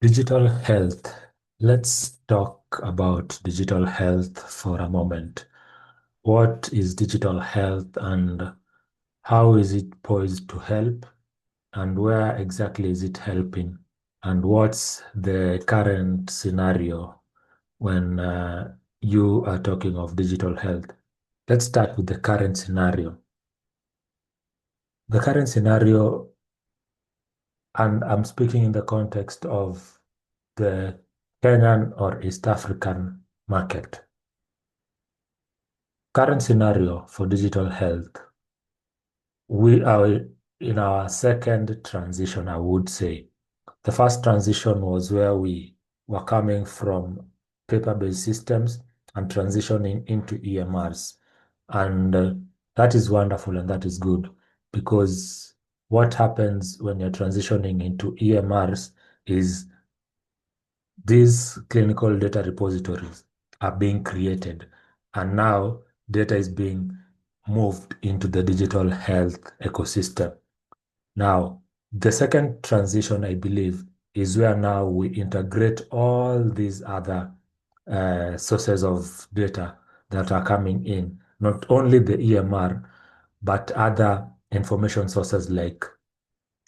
Digital health. Let's talk about digital health for a moment. What is digital health and how is it poised to help? And where exactly is it helping? And what's the current scenario when you are talking of digital health? Let's start with the current scenario. The current scenario, and I'm speaking in the context of the Kenyan or East African market. Current scenario for digital health, we are in our second transition, I would say. The first transition was where we were coming from paper-based systems and transitioning into EMRs. And that is wonderful and that is good because what happens when you're transitioning into EMRs is these clinical data repositories are being created, and now data is being moved into the digital health ecosystem. Now, the second transition, I believe, is where now we integrate all these other sources of data that are coming in, not only the EMR, but other information sources like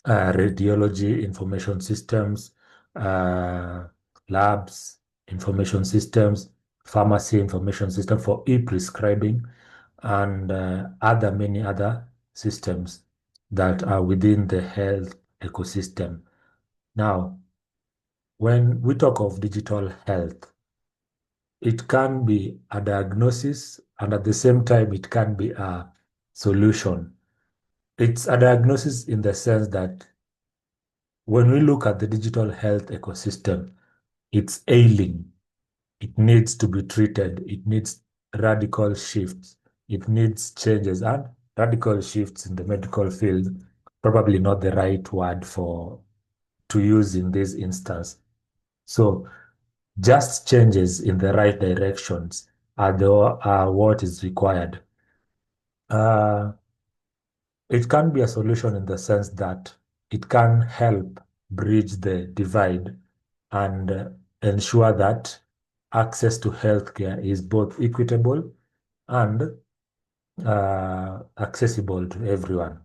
radiology information systems, uh, labs information systems, pharmacy information system for e-prescribing, and other many other systems that are within the health ecosystem. Now, when we talk of digital health, it can be a diagnosis and at the same time it can be a solution. It's a diagnosis in the sense that when we look at the digital health ecosystem, it's ailing. It needs to be treated. It needs radical shifts. It needs changes. And radical shifts in the medical field, probably not the right word for to use in this instance. So just changes in the right directions are what is required. Uh, It can be a solution in the sense that it can help bridge the divide and ensure that access to healthcare is both equitable and accessible to everyone.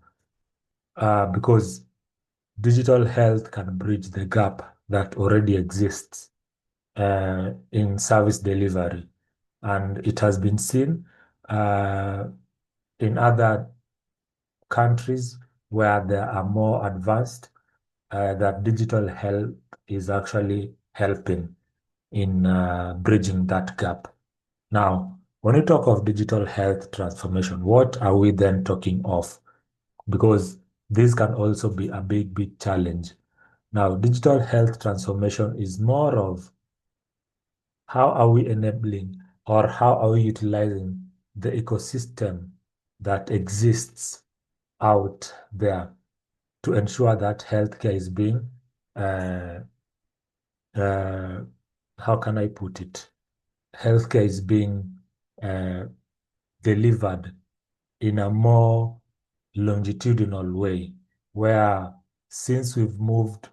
Because digital health can bridge the gap that already exists in service delivery. And it has been seen in other countries where they are more advanced, that digital health is actually helping in bridging that gap. Now, when we talk of digital health transformation, what are we then talking of? Because this can also be a big challenge. Now, digital health transformation is more of how are we enabling or how are we utilizing the ecosystem that exists out there to ensure that healthcare is being, uh, uh, how can I put it? Healthcare is being uh, delivered in a more longitudinal way, where since we've moved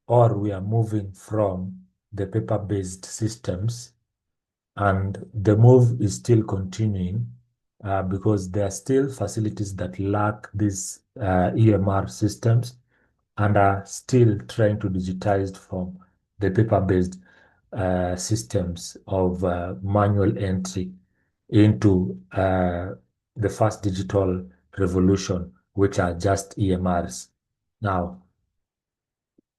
or we are moving from the paper-based systems, and the move is still continuing because there are still facilities that lack these EMR systems and are still trying to digitize from the paper-based systems of manual entry into the first digital revolution, which are just EMRs. Now,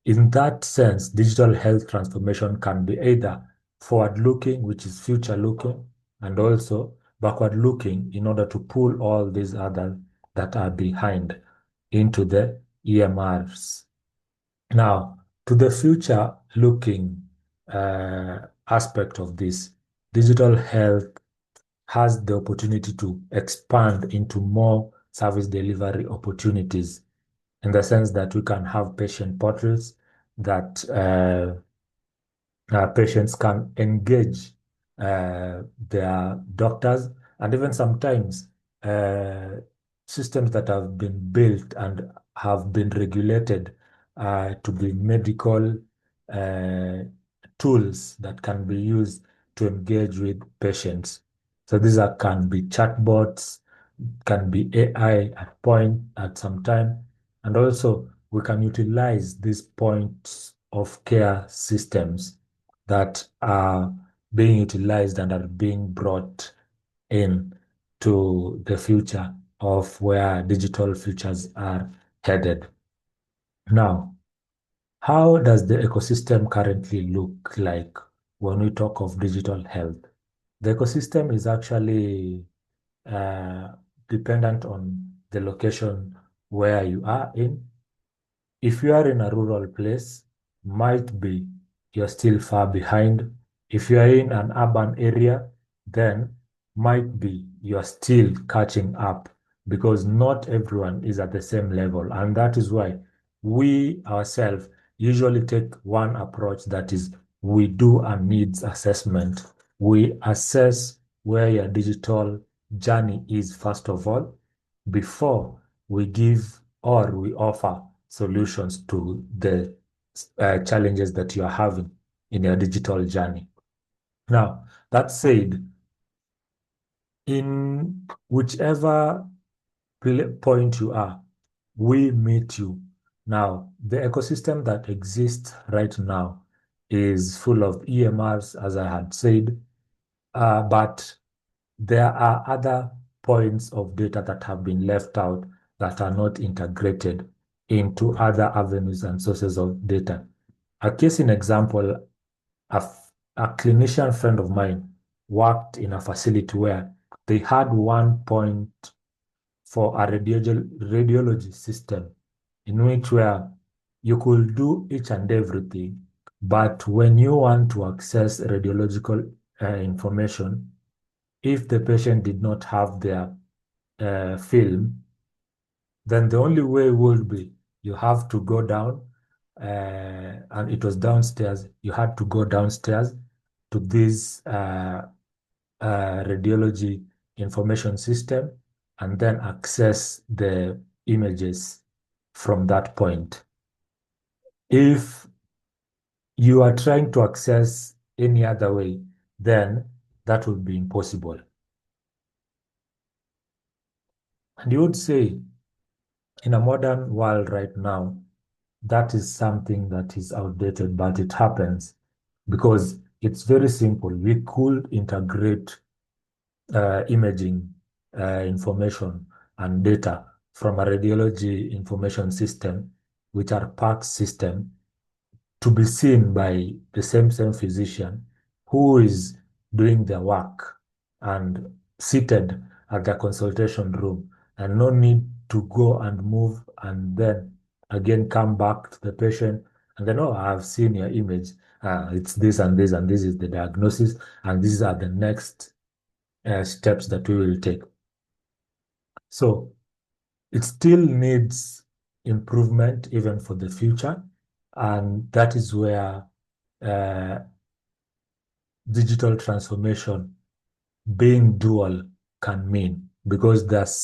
in that sense, digital health transformation can be either forward-looking, which is future-looking, and also backward-looking in order to pull all these others that are behind into the EMRs. Now, to the future-looking aspect of this, digital health has the opportunity to expand into more service delivery opportunities in the sense that we can have patient portals that patients can engage their doctors, and even sometimes uh, systems that have been built and have been regulated to be medical uh, tools that can be used to engage with patients. So these are can be chatbots, can be AI at some time, and also we can utilize these points of care systems that are being utilized and are being brought in to the future of where digital futures are headed. Now, how does the ecosystem currently look like when we talk of digital health? The ecosystem is actually uh, dependent on the location where you are in. If you are in a rural place, might be you're still far behind. If you are in an urban area, then might be you're still catching up because not everyone is at the same level. And that is why we ourselves usually take one approach that is we do a needs assessment. We assess where your digital journey is, first of all, before we give or we offer solutions to the challenges that you are having in your digital journey. Now, that said, in whichever point you are, we meet you. Now, the ecosystem that exists right now is full of EMRs, as I had said, but there are other points of data that have been left out that are not integrated into other avenues and sources of data. A case in example, a clinician friend of mine worked in a facility where they had one point for a radiology system in which where you could do each and everything, but when you want to access radiological information, if the patient did not have their film, then the only way would be you have to go down, and it was downstairs. You had to go downstairs to this radiology information system and then access the images from that point. If you are trying to access any other way, then that would be impossible. And you would say, in a modern world right now, that is something that is outdated, but it happens because it's very simple. We could integrate imaging information and data from a radiology information system, which are PACS system, to be seen by the same physician who is doing their work and seated at the consultation room, and no need to go and move and then again come back to the patient and then, oh, I've seen your image. It's this and this, and this is the diagnosis, and these are the next steps that we will take. So it still needs improvement even for the future. And that is where uh, digital transformation being dual can mean, because there's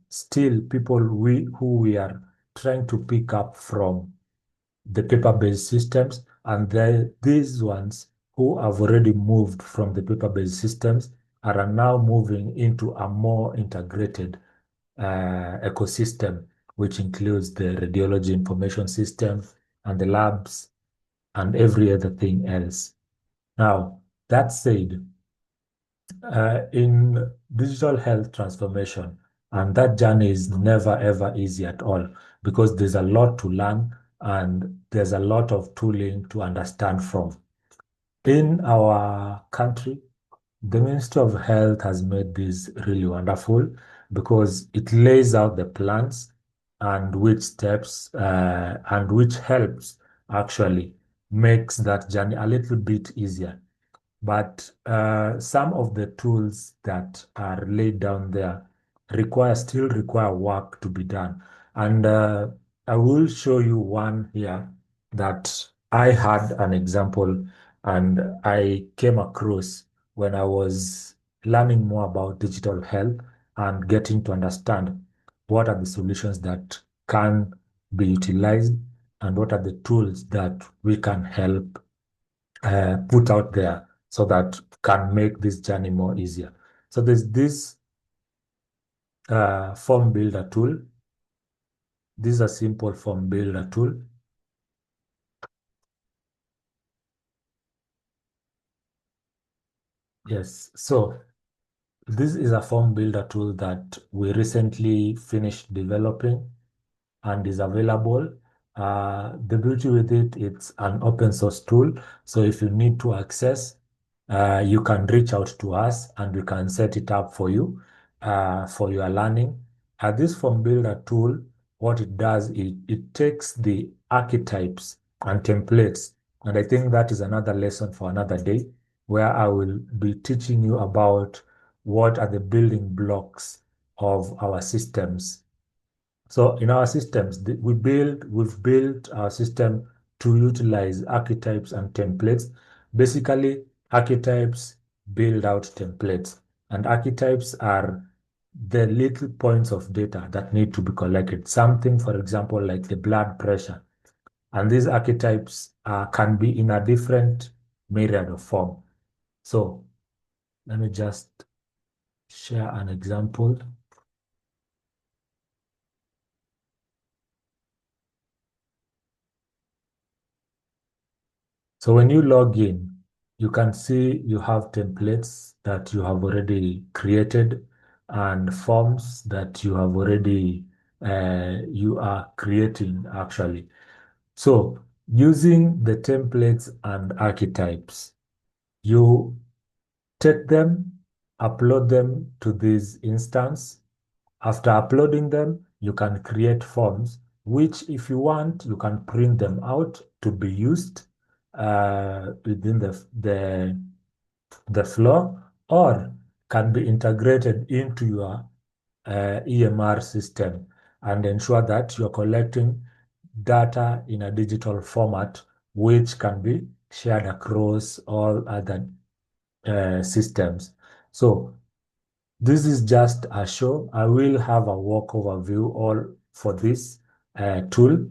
still people who we are trying to pick up from the paper-based systems, and these ones who have already moved from the paper-based systems are now moving into a more integrated ecosystem, which includes the radiology information system and the labs and every other thing else. Now, that said, in digital health transformation, and that journey is never ever easy at all because there's a lot to learn and there's a lot of tooling to understand from. In our country, the Ministry of Health has made this really wonderful because it lays out the plans and which steps and which helps actually makes that journey a little bit easier. But some of the tools that are laid down there still require work to be done. And I will show you one here that I had an example and I came across when I was learning more about digital health and getting to understand what are the solutions that can be utilized and what are the tools that we can help put out there so that can make this journey more easier. So there's this form builder tool. This is a simple form builder tool. Yes, so this is a form builder tool that we recently finished developing and is available. The beauty with it, it's an open source tool. So if you need to access, you can reach out to us and we can set it up for you for your learning. This form builder tool, what it does, it takes the archetypes and templates. And I think that is another lesson for another day, where I will be teaching you about what are the building blocks of our systems. So in our systems, we've built our system to utilize archetypes and templates. Basically, archetypes build out templates, and archetypes are the little points of data that need to be collected. Something, for example, like the blood pressure. And these archetypes can be in a different myriad of form. So let me just share an example. So when you log in, you can see you have templates that you have already created and forms that you have already you are creating actually. So using the templates and archetypes, you take them, upload them to this instance. After uploading them, you can create forms, which if you want, you can print them out to be used within the flow, or can be integrated into your EMR system and ensure that you're collecting data in a digital format, which can be shared across all other systems. So this is just a show. I will have a walk overview all for this tool.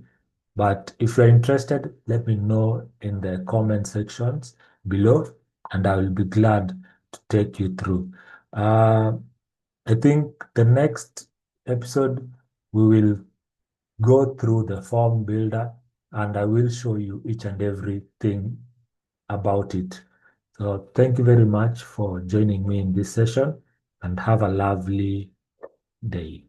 But if you're interested, let me know in the comment sections below, and I will be glad to take you through. I think the next episode, we will go through the form builder, and I will show you each and everything about it. So thank you very much for joining me in this session, and have a lovely day.